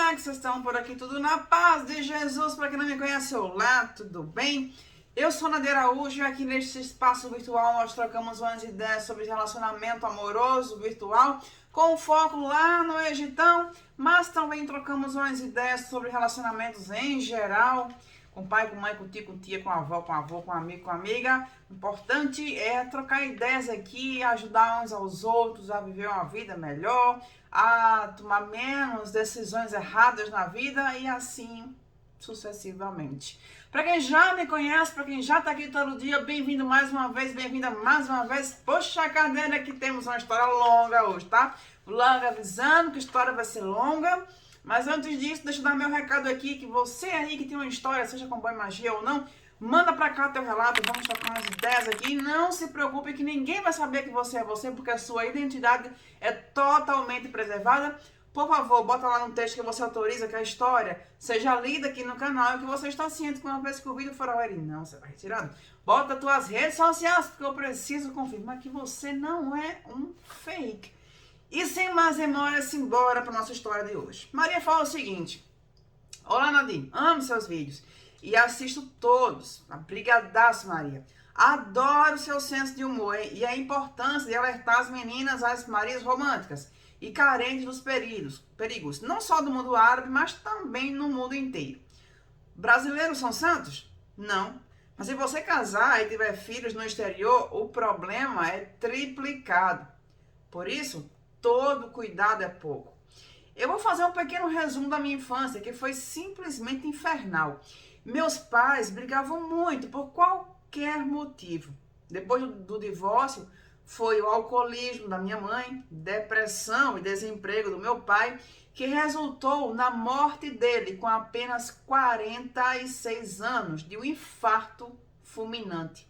é que vocês estão por aqui? Tudo na paz de Jesus? Para quem não me conhece, olá, tudo bem? Eu sou Nadia Araújo e aqui neste espaço virtual nós trocamos umas ideias sobre relacionamento amoroso virtual com foco lá no Egitão, mas também trocamos umas ideias sobre relacionamentos em geral, com pai, com mãe, com tio, com tia, com avó, com avô, com amigo, com amiga. O importante é trocar ideias aqui, ajudar uns aos outros a viver uma vida melhor, a tomar menos decisões erradas na vida e assim sucessivamente. Para quem já me conhece, para quem já está aqui todo dia, bem-vindo mais uma vez, bem-vinda mais uma vez. Puxa a cadeira que temos uma história longa hoje, tá? Logo avisando que a história vai ser longa. Mas antes disso, deixa eu dar meu recado aqui, que você aí que tem uma história, seja com boa magia ou não, manda pra cá teu relato, vamos trocar umas ideias aqui. Não se preocupe que ninguém vai saber que você é você, porque a sua identidade é totalmente preservada. Por favor, bota lá no texto que você autoriza que a história seja lida aqui no canal e que você está ciente que uma vez que o vídeo for ao ar e não será retirado. Bota tuas redes sociais, porque eu preciso confirmar que você não é um fake. E sem mais demora, simbora para nossa história de hoje. Maria fala o seguinte: olá, Nadine, amo seus vídeos e assisto todos. Brigadaço, Maria. Adoro seu senso de humor e a importância de alertar as meninas às Marias românticas e carentes dos perigos, não só do mundo árabe, mas também no mundo inteiro. Brasileiros são santos? Não. Mas se você casar e tiver filhos no exterior, o problema é triplicado. Por isso, todo cuidado é pouco. Eu vou fazer um pequeno resumo da minha infância, que foi simplesmente infernal. Meus pais brigavam muito por qualquer motivo. Depois do divórcio, foi o alcoolismo da minha mãe, depressão e desemprego do meu pai, que resultou na morte dele com apenas 46 anos de um infarto fulminante.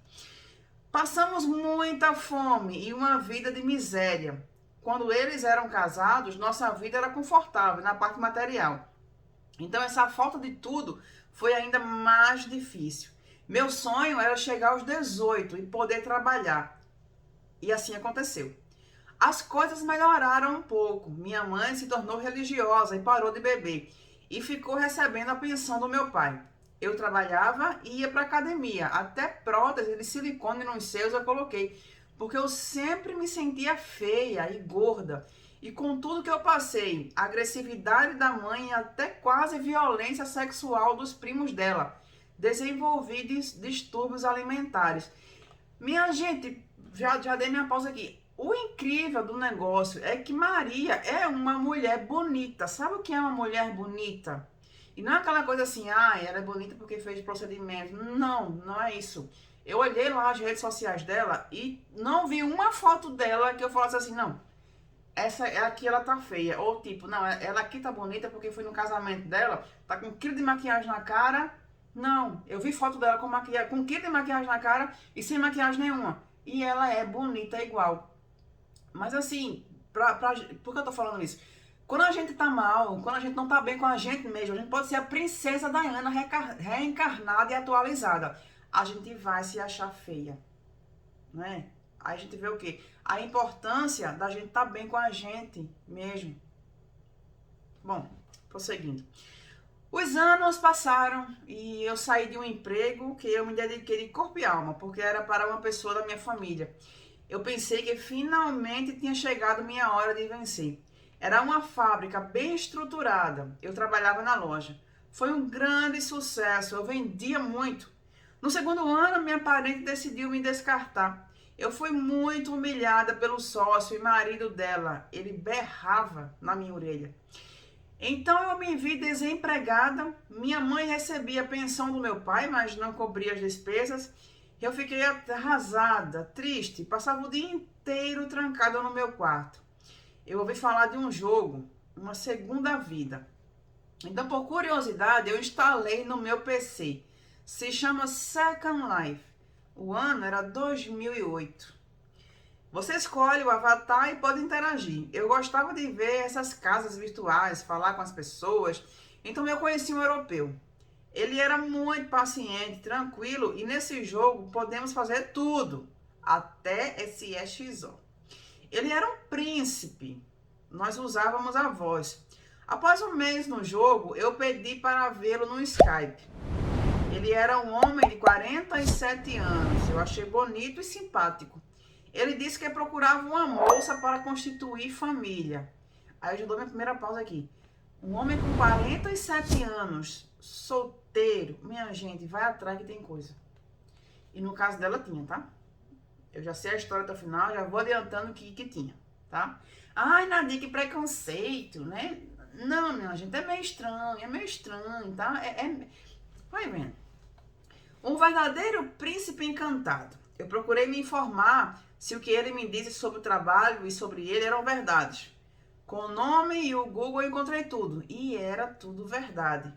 Passamos muita fome e uma vida de miséria. Quando eles eram casados, nossa vida era confortável na parte material. Então essa falta de tudo foi ainda mais difícil. Meu sonho era chegar aos 18 e poder trabalhar. E assim aconteceu. As coisas melhoraram um pouco. Minha mãe se tornou religiosa e parou de beber. E ficou recebendo a pensão do meu pai. Eu trabalhava e ia para academia. Até prótese de silicone nos seios eu coloquei. Porque eu sempre me sentia feia e gorda. E com tudo que eu passei, a agressividade da mãe e até quase violência sexual dos primos dela, desenvolvi distúrbios alimentares. Minha gente, já dei minha pausa aqui. O incrível do negócio é que Maria é uma mulher bonita. Sabe o que é uma mulher bonita? E não é aquela coisa assim, ela é bonita porque fez procedimento. Não, não é isso. Eu olhei lá as redes sociais dela e não vi uma foto dela que eu falasse assim, não, essa aqui ela tá feia. Ou tipo, não, ela aqui tá bonita porque foi no casamento dela, tá com 1 quilo de maquiagem na cara. Não, eu vi foto dela com 1 quilo de maquiagem na cara e sem maquiagem nenhuma. E ela é bonita igual. Mas assim, por que eu tô falando isso? Quando a gente tá mal, quando a gente não tá bem com a gente mesmo, a gente pode ser a princesa Diana reencarnada e atualizada. A gente vai se achar feia, né? Aí a gente vê o quê? A importância da gente estar bem com a gente mesmo. Bom, prosseguindo. Os anos passaram e eu saí de um emprego que eu me dediquei de corpo e alma, porque era para uma pessoa da minha família. Eu pensei que finalmente tinha chegado minha hora de vencer. Era uma fábrica bem estruturada. Eu trabalhava na loja. Foi um grande sucesso, eu vendia muito. No segundo ano, minha parente decidiu me descartar. Eu fui muito humilhada pelo sócio e marido dela. Ele berrava na minha orelha. Então eu me vi desempregada. Minha mãe recebia a pensão do meu pai, mas não cobria as despesas. Eu fiquei arrasada, triste, passava o dia inteiro trancada no meu quarto. Eu ouvi falar de um jogo, uma segunda vida. Então, por curiosidade, eu instalei no meu PC. Se chama Second Life. O ano era 2008. Você escolhe o avatar e pode interagir. Eu gostava de ver essas casas virtuais, falar com as pessoas. Então eu conheci um europeu. Ele era muito paciente, tranquilo, e nesse jogo podemos fazer tudo, até esse EXO. Ele era um príncipe, nós usávamos a voz. Após um mês no jogo, eu pedi para vê-lo no Skype. Ele era um homem de 47 anos. Eu achei bonito e simpático. Ele disse que procurava uma moça para constituir família. Aí eu já dou minha primeira pausa aqui. Um homem com 47 anos, solteiro. Minha gente, vai atrás que tem coisa. E no caso dela tinha, tá? Eu já sei a história até o final, já vou adiantando que tinha, tá? Ai, Nadir, que preconceito, né? Não, minha gente, é meio estranho, tá? Vai vendo. Um verdadeiro príncipe encantado. Eu procurei me informar se o que ele me disse sobre o trabalho e sobre ele eram verdades. Com o nome e o Google eu encontrei tudo. E era tudo verdade.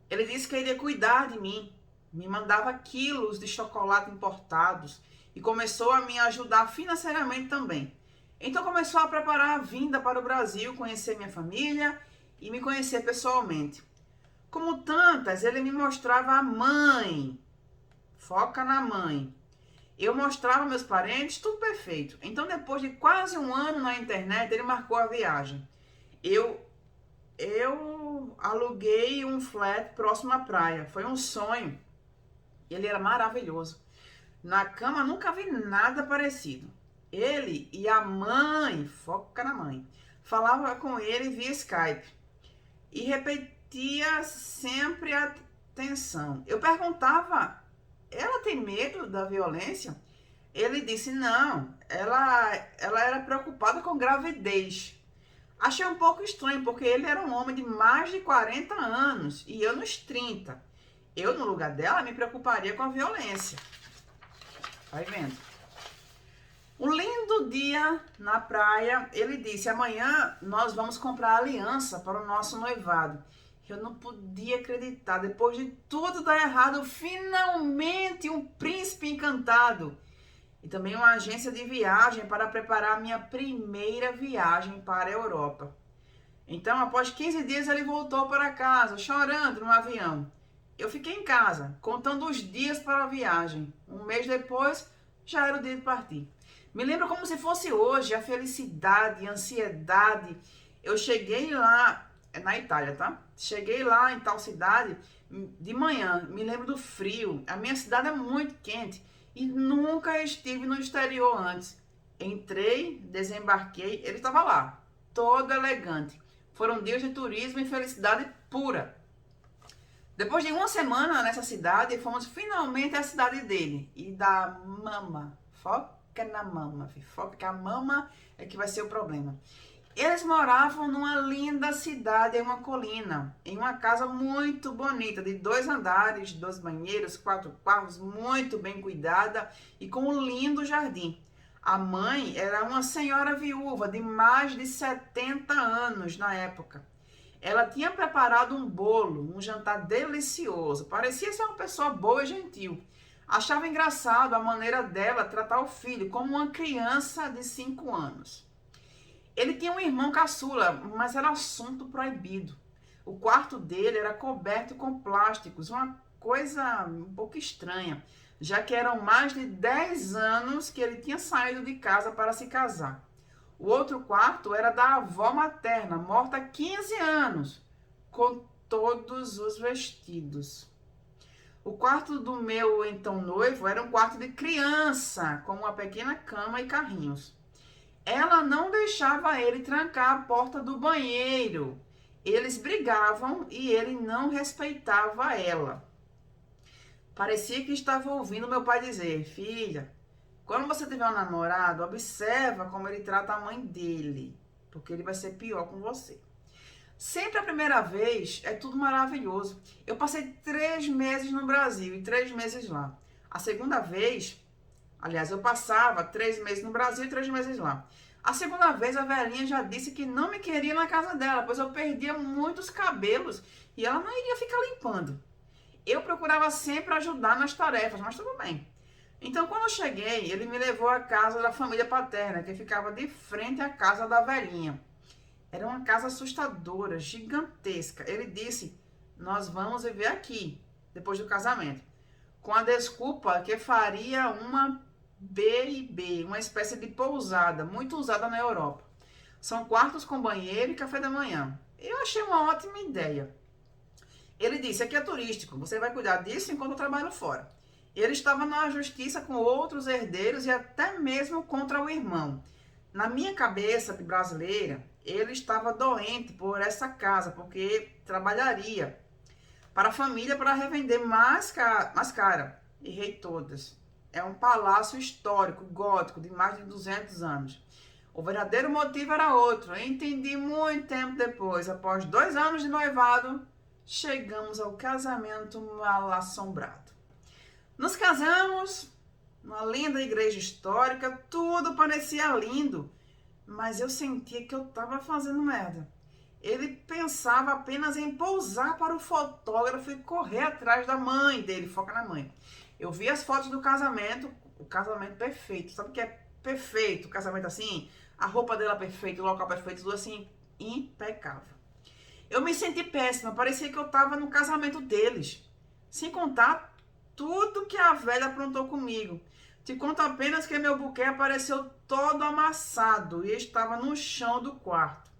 Ele disse que iria cuidar de mim. Me mandava quilos de chocolate importados. E começou a me ajudar financeiramente também. Então começou a preparar a vinda para o Brasil, conhecer minha família e me conhecer pessoalmente. Como tantas, ele me mostrava a mãe. Foca na mãe. Eu mostrava meus parentes, tudo perfeito. Então, depois de quase um ano na internet, ele marcou a viagem. Eu aluguei um flat próximo à praia. Foi um sonho. Ele era maravilhoso. Na cama, nunca vi nada parecido. Ele e a mãe, foca na mãe, falava com ele via Skype. E repetia sempre a tensão. Eu perguntava, ela tem medo da violência? Ele disse, não, ela era preocupada com gravidez. Achei um pouco estranho, porque ele era um homem de mais de 40 anos e eu nos 30. Eu, no lugar dela, me preocuparia com a violência. Vai vendo. Um lindo dia na praia, ele disse, amanhã nós vamos comprar aliança para o nosso noivado. Eu não podia acreditar, depois de tudo dar errado, finalmente um príncipe encantado. E também uma agência de viagem para preparar a minha primeira viagem para a Europa. Então, após 15 dias, ele voltou para casa, chorando no avião. Eu fiquei em casa, contando os dias para a viagem. Um mês depois, já era o dia de partir. Me lembro como se fosse hoje, a felicidade, a ansiedade. Eu cheguei lá, na Itália, tá? Cheguei lá em tal cidade de manhã, me lembro do frio. A minha cidade é muito quente e nunca estive no exterior antes. Entrei, desembarquei, ele estava lá, todo elegante. Foram dias de turismo e felicidade pura. Depois de uma semana nessa cidade, fomos finalmente à cidade dele e da mama. Foca na mama, foca que a mama é que vai ser o problema. Eles moravam numa linda cidade em uma colina, em uma casa muito bonita, de 2 andares, 2 banheiros, 4 quartos, muito bem cuidada e com um lindo jardim. A mãe era uma senhora viúva de mais de 70 anos na época. Ela tinha preparado um bolo, um jantar delicioso. Parecia ser uma pessoa boa e gentil. Achava engraçado a maneira dela tratar o filho como uma criança de 5 anos. Ele tinha um irmão caçula, mas era assunto proibido. O quarto dele era coberto com plásticos, uma coisa um pouco estranha, já que eram mais de 10 anos que ele tinha saído de casa para se casar. O outro quarto era da avó materna, morta há 15 anos, com todos os vestidos. O quarto do meu então noivo era um quarto de criança, com uma pequena cama e carrinhos. Ela não deixava ele trancar a porta do banheiro. Eles brigavam e ele não respeitava ela. Parecia que estava ouvindo meu pai dizer, filha, quando você tiver um namorado, observa como ele trata a mãe dele, porque ele vai ser pior com você. Sempre a primeira vez é tudo maravilhoso. Eu passei 3 meses no Brasil e 3 meses lá. A segunda vez, aliás, eu passava 3 meses no Brasil e 3 meses lá. A segunda vez, a velhinha já disse que não me queria na casa dela, pois eu perdia muitos cabelos e ela não iria ficar limpando. Eu procurava sempre ajudar nas tarefas, mas tudo bem. Então, quando eu cheguei, ele me levou à casa da família paterna, que ficava de frente à casa da velhinha. Era uma casa assustadora, gigantesca. Ele disse, nós vamos viver aqui, depois do casamento. Com a desculpa que faria uma B&B, uma espécie de pousada, muito usada na Europa. São quartos com banheiro e café da manhã. Eu achei uma ótima ideia. Ele disse, aqui é turístico, você vai cuidar disso enquanto eu trabalho fora. Ele estava na justiça com outros herdeiros e até mesmo contra o irmão. Na minha cabeça de brasileira, ele estava doente por essa casa, porque trabalharia para a família para revender mais cara. Errei todas. É um palácio histórico, gótico, de mais de 200 anos. O verdadeiro motivo era outro. Eu entendi muito tempo depois. Após 2 anos de noivado, chegamos ao casamento mal assombrado. Nos casamos, numa linda igreja histórica, tudo parecia lindo, mas eu sentia que eu estava fazendo merda. Ele pensava apenas em pousar para o fotógrafo e correr atrás da mãe dele, foca na mãe. Eu vi as fotos do casamento, o casamento perfeito. Sabe o que é perfeito? O casamento assim, a roupa dela perfeita, o local perfeito, tudo assim, impecável. Eu me senti péssima, parecia que eu estava no casamento deles. Sem contar tudo que a velha aprontou comigo. Te conto apenas que meu buquê apareceu todo amassado e estava no chão do quarto.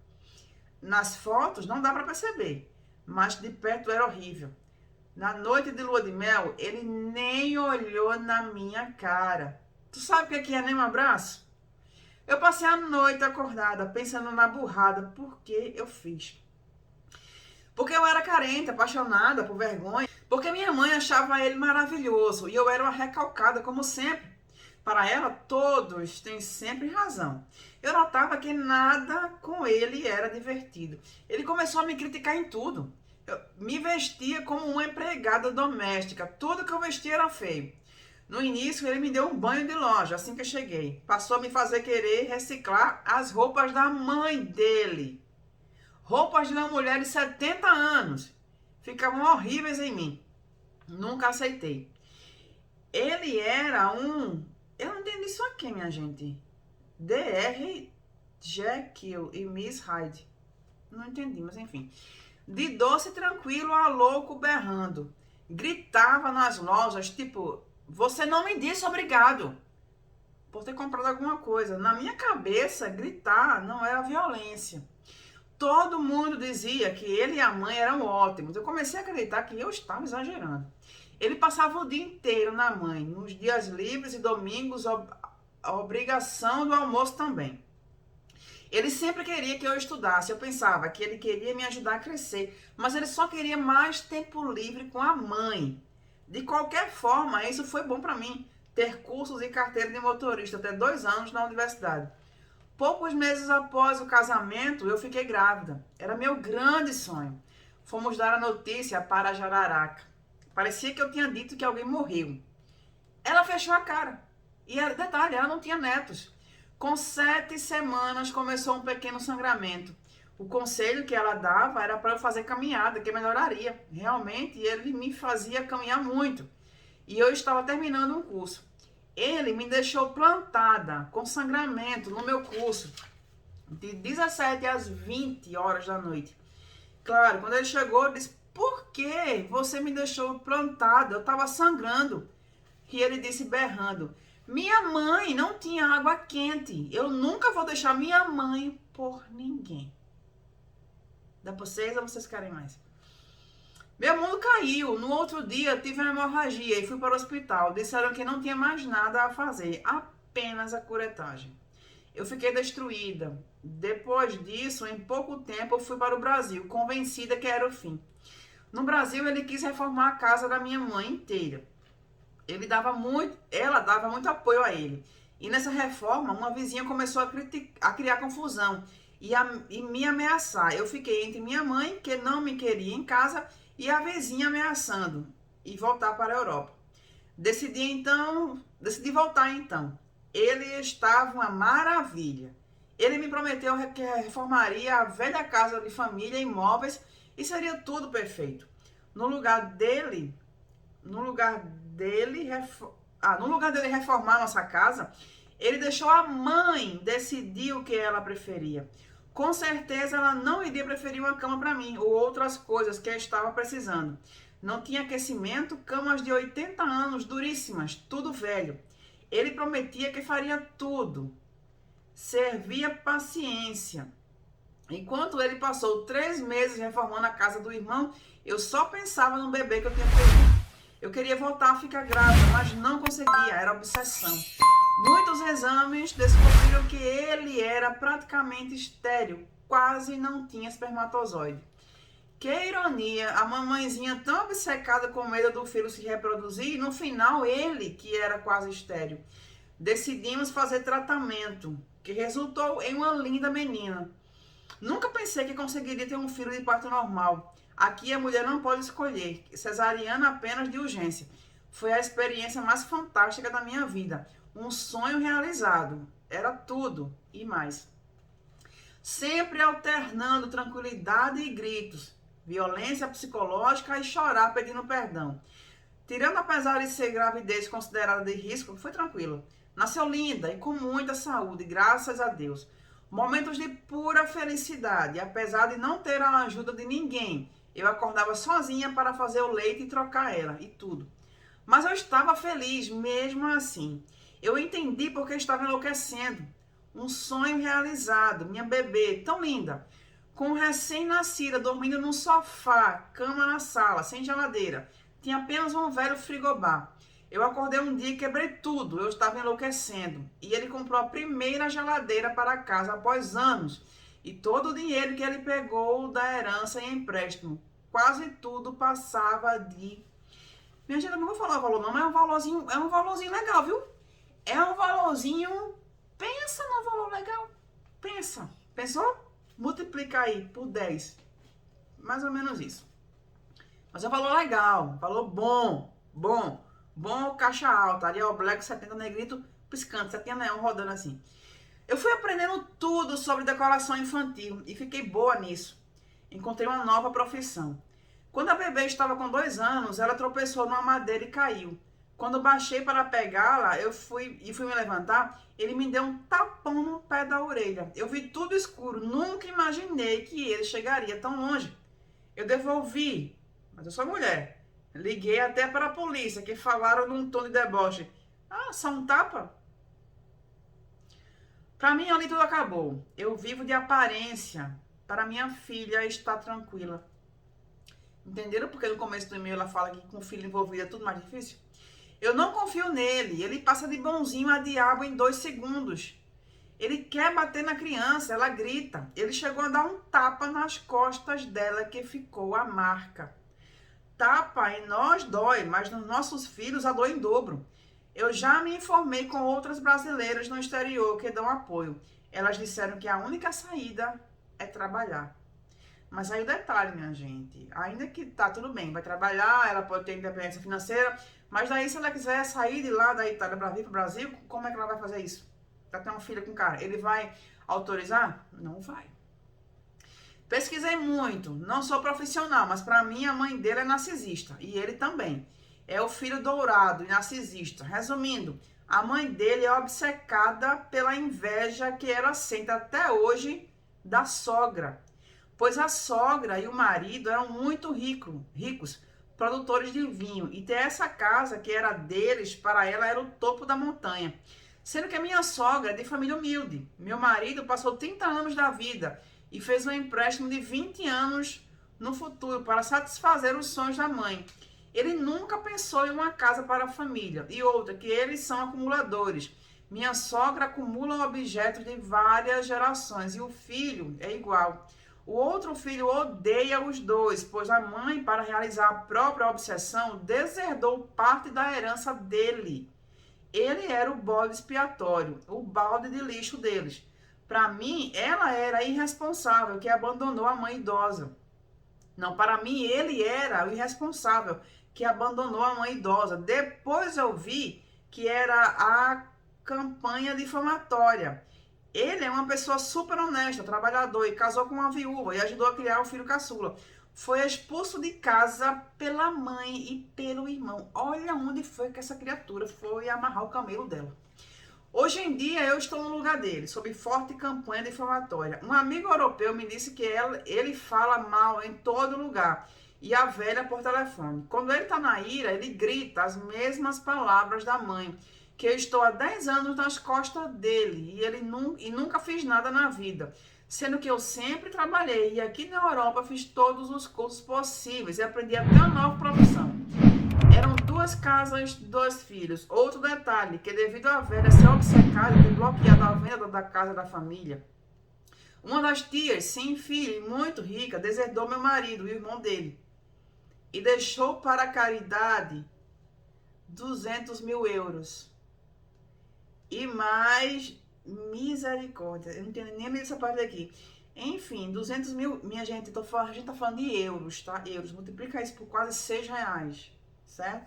Nas fotos não dá para perceber, mas de perto era horrível. Na noite de lua de mel, ele nem olhou na minha cara. Tu sabe o que é nem um abraço? Eu passei a noite acordada, pensando na burrada, por que eu fiz. Porque eu era carente, apaixonada, por vergonha. Porque minha mãe achava ele maravilhoso e eu era uma recalcada, como sempre. Para ela, todos têm sempre razão. Eu notava que nada com ele era divertido. Ele começou a me criticar em tudo. Eu me vestia como uma empregada doméstica. Tudo que eu vestia era feio. No início, ele me deu um banho de loja assim que eu cheguei. Passou a me fazer querer reciclar as roupas da mãe dele. Roupas de uma mulher de 70 anos. Ficavam horríveis em mim. Nunca aceitei. Ele era um... Eu não entendi isso aqui, minha gente. Dr. Jekyll e Miss Hyde. Não entendi, mas enfim. De doce tranquilo a louco berrando. Gritava nas lojas, tipo... Você não me disse obrigado por ter comprado alguma coisa. Na minha cabeça, gritar não era violência. Todo mundo dizia que ele e a mãe eram ótimos. Eu comecei a acreditar que eu estava exagerando. Ele passava o dia inteiro na mãe, nos dias livres e domingos, a obrigação do almoço também. Ele sempre queria que eu estudasse. Eu pensava que ele queria me ajudar a crescer, mas ele só queria mais tempo livre com a mãe. De qualquer forma, isso foi bom para mim, ter cursos e carteira de motorista até 2 anos na universidade. Poucos meses após o casamento, eu fiquei grávida. Era meu grande sonho. Fomos dar a notícia para a Jararaca. Parecia que eu tinha dito que alguém morreu. Ela fechou a cara. E, detalhe, ela não tinha netos. Com 7 semanas começou um pequeno sangramento. O conselho que ela dava era para eu fazer caminhada, que melhoraria. Realmente, ele me fazia caminhar muito. E eu estava terminando um curso. Ele me deixou plantada, com sangramento, no meu curso, de 17 às 20 horas da noite. Claro, quando ele chegou, eu disse, por que você me deixou plantada? Eu estava sangrando. E ele disse berrando, minha mãe não tinha água quente. Eu nunca vou deixar minha mãe por ninguém. Dá pra vocês ou vocês querem mais? Meu mundo caiu. No outro dia tive uma hemorragia e fui para o hospital. Disseram que não tinha mais nada a fazer, apenas a curetagem. Eu fiquei destruída. Depois disso, em pouco tempo, eu fui para o Brasil, convencida que era o fim. No Brasil, ele quis reformar a casa da minha mãe inteira. Ela dava muito apoio a ele. E nessa reforma, uma vizinha começou a criar confusão e me ameaçar. Eu fiquei entre minha mãe, que não me queria em casa, e a vizinha ameaçando e voltar para a Europa. Decidi voltar então. Ele estava uma maravilha. Ele me prometeu que reformaria a velha casa de família e imóveis e seria tudo perfeito. No lugar dele reformar nossa casa, ele deixou a mãe decidir o que ela preferia. Com certeza ela não iria preferir uma cama para mim ou outras coisas que eu estava precisando. Não tinha aquecimento, camas de 80 anos, duríssimas, tudo velho. Ele prometia que faria tudo. servia paciência. Enquanto ele passou 3 meses reformando a casa do irmão, eu só pensava no bebê que eu tinha perdido. Eu queria voltar a ficar grávida, mas não conseguia, era obsessão. Muitos exames descobriram que ele era praticamente estéril, quase não tinha espermatozoide. Que ironia, a mamãezinha tão obcecada com medo do filho se reproduzir, e no final ele, que era quase estéril. Decidimos fazer tratamento, que resultou em uma linda menina. Nunca pensei que conseguiria ter um filho de parto normal. Aqui a mulher não pode escolher, cesariana apenas de urgência. Foi a experiência mais fantástica da minha vida. Um sonho realizado. Era tudo e mais. Sempre alternando tranquilidade e gritos, violência psicológica e chorar pedindo perdão. Tirando apesar de ser gravidez considerada de risco, foi tranquilo. Nasceu linda e com muita saúde, graças a Deus. Momentos de pura felicidade, apesar de não ter a ajuda de ninguém. Eu acordava sozinha para fazer o leite e trocar ela, e tudo. Mas eu estava feliz mesmo assim. Eu entendi porque estava enlouquecendo. Um sonho realizado, minha bebê, tão linda. Com recém-nascida, dormindo num sofá, cama na sala, sem geladeira. Tinha apenas um velho frigobar. Eu acordei um dia e quebrei tudo, eu estava enlouquecendo. E ele comprou a primeira geladeira para casa após anos. E todo o dinheiro que ele pegou da herança em empréstimo, quase tudo passava de... Minha gente, eu não vou falar o valor não, mas é um valorzinho legal, viu? É um valorzinho... Pensa no valor legal. Pensa. Pensou? Multiplica aí por 10. Mais ou menos isso. Mas é um valor legal, valor bom, caixa alta, Arial Black 70 negrito piscando, 70 neon rodando assim. Eu fui aprendendo tudo sobre decoração infantil e fiquei boa nisso. Encontrei uma nova profissão. Quando a bebê estava com 2 anos, ela tropeçou numa madeira e caiu. Quando baixei para pegá-la, eu fui me levantar, ele me deu um tapão no pé da orelha. Eu vi tudo escuro, nunca imaginei que ele chegaria tão longe. Eu devolvi, mas eu sou mulher. Liguei até para a polícia, que falaram num tom de deboche. Ah, só um tapa? Para mim, ali tudo acabou. Eu vivo de aparência. Para minha filha estar tranquila. Entenderam? Porque no começo do e-mail ela fala que com o filho envolvido é tudo mais difícil. Eu não confio nele. Ele passa de bonzinho a diabo em 2 segundos. Ele quer bater na criança, ela grita. Ele chegou a dar um tapa nas costas dela que ficou a marca. Tapa em nós dói, mas nos nossos filhos a dor em dobro. Eu já me informei com outras brasileiras no exterior que dão apoio. Elas disseram que a única saída é trabalhar. Mas aí o detalhe, minha gente, ainda que tá tudo bem, vai trabalhar, ela pode ter independência financeira, mas daí se ela quiser sair de lá da Itália para vir pro Brasil, como é que ela vai fazer isso? Ela tem uma filha com cara, ele vai autorizar? Não vai. Pesquisei muito, não sou profissional, mas para mim a mãe dele é narcisista e ele também. É o filho dourado e narcisista. Resumindo, a mãe dele é obcecada pela inveja que ela sente até hoje da sogra. Pois a sogra e o marido eram muito ricos, produtores de vinho. E ter essa casa que era deles, para ela era o topo da montanha. Sendo que a minha sogra é de família humilde. Meu marido passou 30 anos da vida e fez um empréstimo de 20 anos no futuro para satisfazer os sonhos da mãe. Ele nunca pensou em uma casa para a família. E outra, que eles são acumuladores. Minha sogra acumula objetos de várias gerações e o filho é igual. O outro filho odeia os dois, pois a mãe, para realizar a própria obsessão, deserdou parte da herança dele. Ele era o bode expiatório, o balde de lixo deles. Para mim, ela era irresponsável, que abandonou a mãe idosa. Não, para mim, ele era o irresponsável, que abandonou a mãe idosa. Depois eu vi que era a campanha difamatória. Ele é uma pessoa super honesta, trabalhador, e casou com uma viúva e ajudou a criar o filho caçula. Foi expulso de casa pela mãe e pelo irmão. Olha onde foi que essa criatura foi amarrar o camelo dela. Hoje em dia eu estou no lugar dele, sob forte campanha difamatória. Um amigo europeu me disse que ele fala mal em todo lugar e a velha por telefone. Quando ele está na ira, ele grita as mesmas palavras da mãe, que eu estou há 10 anos nas costas dele e nunca fiz nada na vida. Sendo que eu sempre trabalhei e aqui na Europa fiz todos os cursos possíveis e aprendi até uma nova profissão. Eram 2 casas, 2 filhos. Outro detalhe, que devido à velha ser obcecada e ter bloqueado a venda da casa da família, uma das tias, sem filho e muito rica, deserdou meu marido, o irmão dele, e deixou para a caridade 200 mil euros. E mais misericórdia. Eu não entendo nem essa parte daqui. Enfim, 200 mil, minha gente, a gente tá falando de euros, tá? Euros. Multiplica isso por quase 6 reais, certo?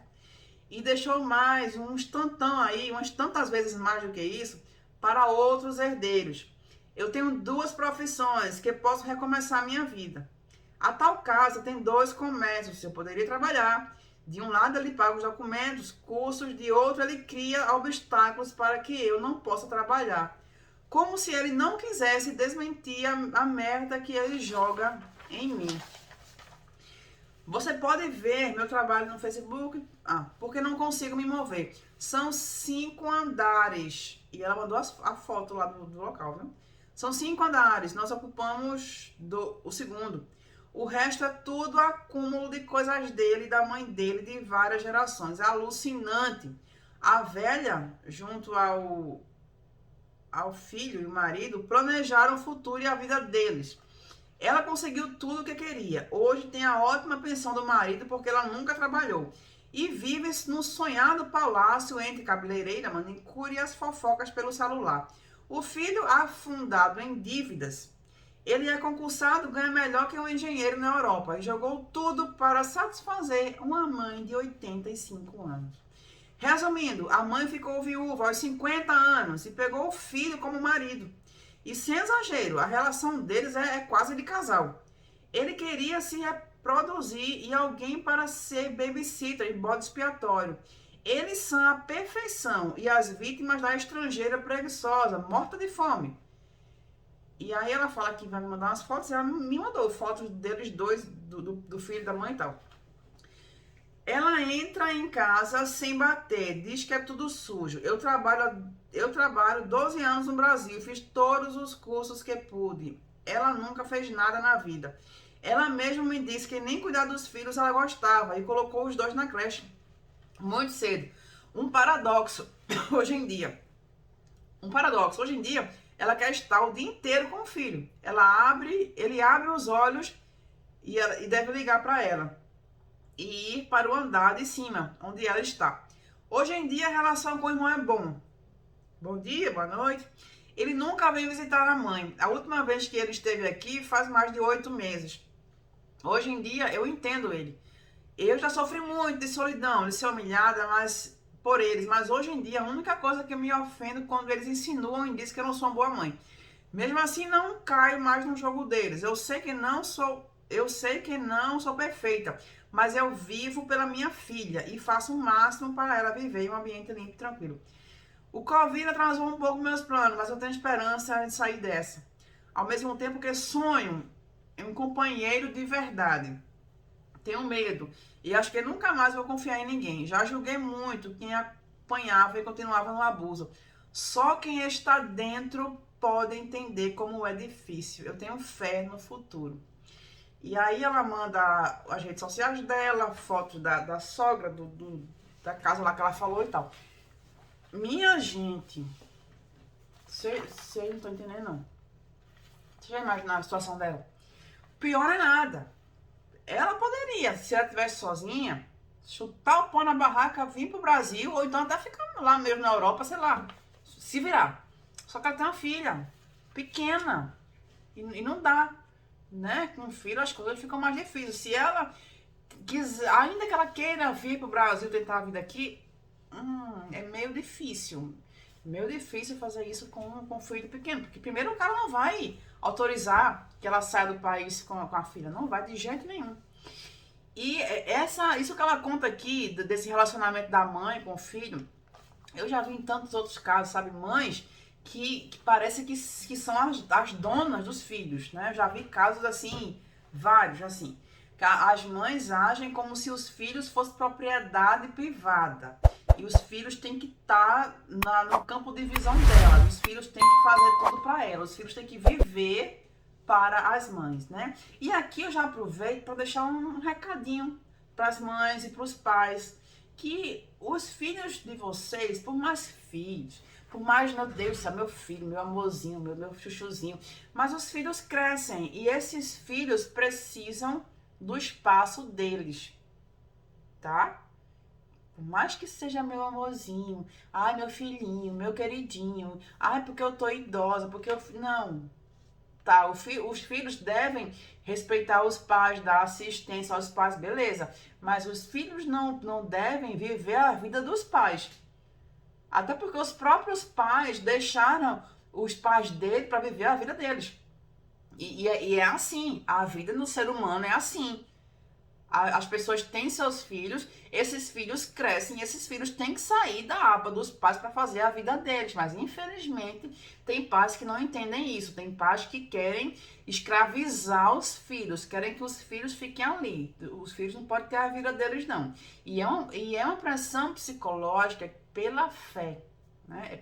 E deixou mais, uns tantão aí, umas tantas vezes mais do que isso, para outros herdeiros. Eu tenho 2 profissões que posso recomeçar a minha vida. A tal casa tem 2 comércios, eu poderia trabalhar. De um lado ele paga os documentos, cursos, de outro ele cria obstáculos para que eu não possa trabalhar. Como se ele não quisesse desmentir a merda que ele joga em mim. Você pode ver meu trabalho no Facebook, porque não consigo me mover. São 5 andares. E ela mandou a foto lá do local, viu? São 5 andares, nós ocupamos o segundo. O resto é tudo acúmulo de coisas dele, da mãe dele, de várias gerações. É alucinante. A velha, junto ao filho e o marido, planejaram o futuro e a vida deles. Ela conseguiu tudo o que queria. Hoje tem a ótima pensão do marido porque ela nunca trabalhou. E vive no sonhado palácio entre cabeleireira, manicure e as fofocas pelo celular. O filho, afundado em dívidas, ele é concursado, ganha melhor que um engenheiro na Europa e jogou tudo para satisfazer uma mãe de 85 anos. Resumindo, a mãe ficou viúva aos 50 anos e pegou o filho como marido. E sem exagero, a relação deles é quase de casal. Ele queria se reproduzir e alguém para ser babysitter e bode expiatório. Eles são a perfeição e as vítimas da estrangeira preguiçosa, morta de fome. E aí ela fala que vai me mandar umas fotos, ela me mandou fotos deles dois, do filho e da mãe e tal. Ela entra em casa sem bater, diz que é tudo sujo. Eu trabalho 12 anos no Brasil, fiz todos os cursos que pude. Ela nunca fez nada na vida. Ela mesma me disse que nem cuidar dos filhos ela gostava e colocou os 2 na creche muito cedo. Um paradoxo hoje em dia. Ela quer estar o dia inteiro com o filho. Ele abre os olhos e deve ligar para ela e ir para o andar de cima, onde ela está. Hoje em dia a relação com o irmão é bom. Bom dia, boa noite. Ele nunca veio visitar a mãe. A última vez que ele esteve aqui faz mais de 8 meses. Hoje em dia eu entendo ele. Eu já sofri muito de solidão, de ser humilhada por eles, mas hoje em dia a única coisa que eu me ofendo é quando eles insinuam e dizem que eu não sou uma boa mãe. Mesmo assim não caio mais no jogo deles. Eu sei que não sou perfeita, mas eu vivo pela minha filha e faço o máximo para ela viver em um ambiente limpo e tranquilo. O Covid atrasou um pouco meus planos, mas eu tenho esperança de sair dessa. Ao mesmo tempo que sonho em um companheiro de verdade. Tenho medo e acho que nunca mais vou confiar em ninguém. Já julguei muito quem apanhava e continuava no abuso. Só quem está dentro pode entender como é difícil. Eu tenho fé no futuro. E aí ela manda as redes sociais dela, fotos da sogra, da casa lá que ela falou e tal. Minha gente, vocês não estão entendendo não. Você já imaginou a situação dela? Pior é nada. Ela poderia, se ela estivesse sozinha, chutar o pau na barraca, vir pro Brasil, ou então até ficar lá mesmo na Europa, sei lá, se virar. Só que ela tem uma filha pequena e não dá, né? Com filho as coisas ficam mais difíceis. Se ela quiser, ainda que ela queira vir pro Brasil tentar a vida aqui, é meio difícil. Meio difícil fazer isso com um filho pequeno, porque primeiro o cara não vai autorizar que ela saia do país com a filha, não vai de jeito nenhum. E isso que ela conta aqui, desse relacionamento da mãe com o filho, eu já vi em tantos outros casos, sabe, mães que parece que são as donas dos filhos, né? Eu já vi casos assim, vários assim, que as mães agem como se os filhos fossem propriedade privada. E os filhos têm que estar no campo de visão dela. Os filhos têm que fazer tudo para ela. Os filhos têm que viver para as mães, né? E aqui eu já aproveito para deixar um recadinho para as mães e para os pais. Que os filhos de vocês, por mais filhos, por mais, meu Deus, meu filho, meu amorzinho, meu chuchuzinho, mas os filhos crescem e esses filhos precisam do espaço deles, tá? Por mais que seja meu amorzinho, ai, meu filhinho, meu queridinho, ai, porque eu tô idosa, porque eu... Não, tá? Os filhos devem respeitar os pais, dar assistência aos pais, beleza. Mas os filhos não devem viver a vida dos pais. Até porque os próprios pais deixaram os pais dele para viver a vida deles. E é assim, a vida do ser humano é assim. As pessoas têm seus filhos, esses filhos crescem, e esses filhos têm que sair da aba dos pais para fazer a vida deles. Mas, infelizmente, tem pais que não entendem isso. Tem pais que querem escravizar os filhos, querem que os filhos fiquem ali. Os filhos não podem ter a vida deles, não. E é uma pressão psicológica pela fé. Né?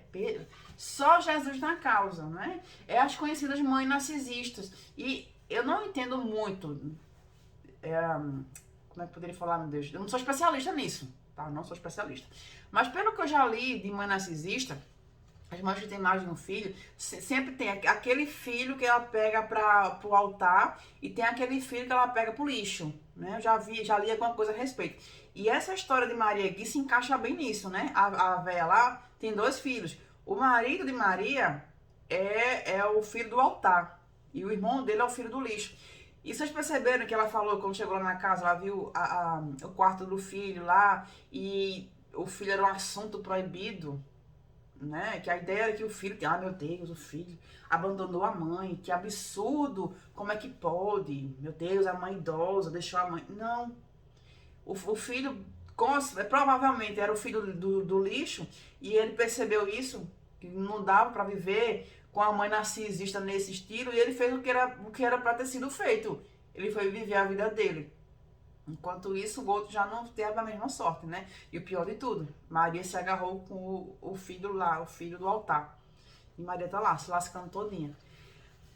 Só Jesus na causa. Né? É as conhecidas mães narcisistas. E eu não entendo muito... como é que eu poderia falar, meu Deus? Eu não sou especialista nisso, tá? Não sou especialista. Mas pelo que eu já li de mãe narcisista, as mães que têm mais de um filho, sempre tem aquele filho que ela pega pro altar e tem aquele filho que ela pega pro lixo, né? Eu já li alguma coisa a respeito. E essa história de Maria aqui se encaixa bem nisso, né? A véia lá tem 2 filhos. O marido de Maria é o filho do altar e o irmão dele é o filho do lixo. E vocês perceberam que ela falou, quando chegou lá na casa, ela viu o quarto do filho lá, e o filho era um assunto proibido, né? Que a ideia era que o filho, meu Deus, o filho abandonou a mãe, que absurdo, como é que pode? Meu Deus, a mãe idosa deixou a mãe. Não, o filho provavelmente era o filho do lixo, e ele percebeu isso, que não dava para viver com a mãe narcisista nesse estilo, e ele fez o que era para ter sido feito. Ele foi viver a vida dele. Enquanto isso, o outro já não teve a mesma sorte, né? E o pior de tudo, Maria se agarrou com o filho lá, o filho do altar. E Maria tá lá, se lascando todinha.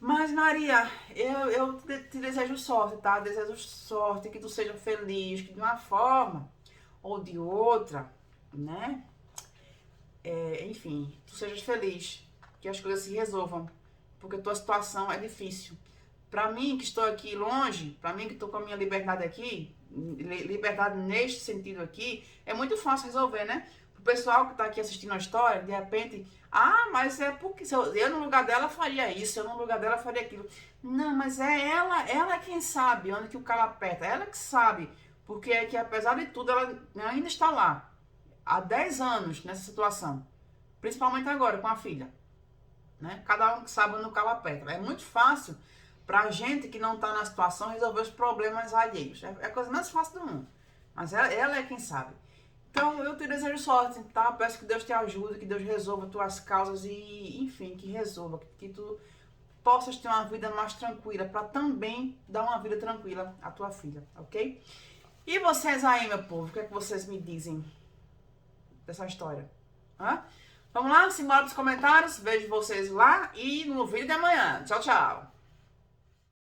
Mas, Maria, eu te desejo sorte, tá? Desejo sorte, que tu seja feliz, que de uma forma ou de outra, né? Enfim, tu sejas feliz, que as coisas se resolvam, porque a tua situação é difícil. Para mim, que estou aqui longe, para mim que estou com a minha liberdade aqui, liberdade neste sentido aqui, é muito fácil resolver, né? O pessoal que está aqui assistindo a história, de repente, mas é porque eu no lugar dela faria isso, eu no lugar dela faria aquilo. Não, mas é ela é quem sabe onde que o calo aperta, ela que sabe, porque é que apesar de tudo, ela ainda está lá, há 10 anos nessa situação, principalmente agora com a filha. Né? Cada um que sabe onde o calo aperta. É muito fácil pra gente que não tá na situação resolver os problemas alheios. É a coisa mais fácil do mundo. Mas ela é quem sabe. Então eu te desejo sorte, tá? Peço que Deus te ajude, que Deus resolva tuas causas e, enfim, que resolva. Que tu possas ter uma vida mais tranquila pra também dar uma vida tranquila à tua filha, ok? E vocês aí, meu povo, o que é que vocês me dizem dessa história? Hã? Vamos lá, simbora dos comentários. Vejo vocês lá e no vídeo de amanhã. Tchau, tchau.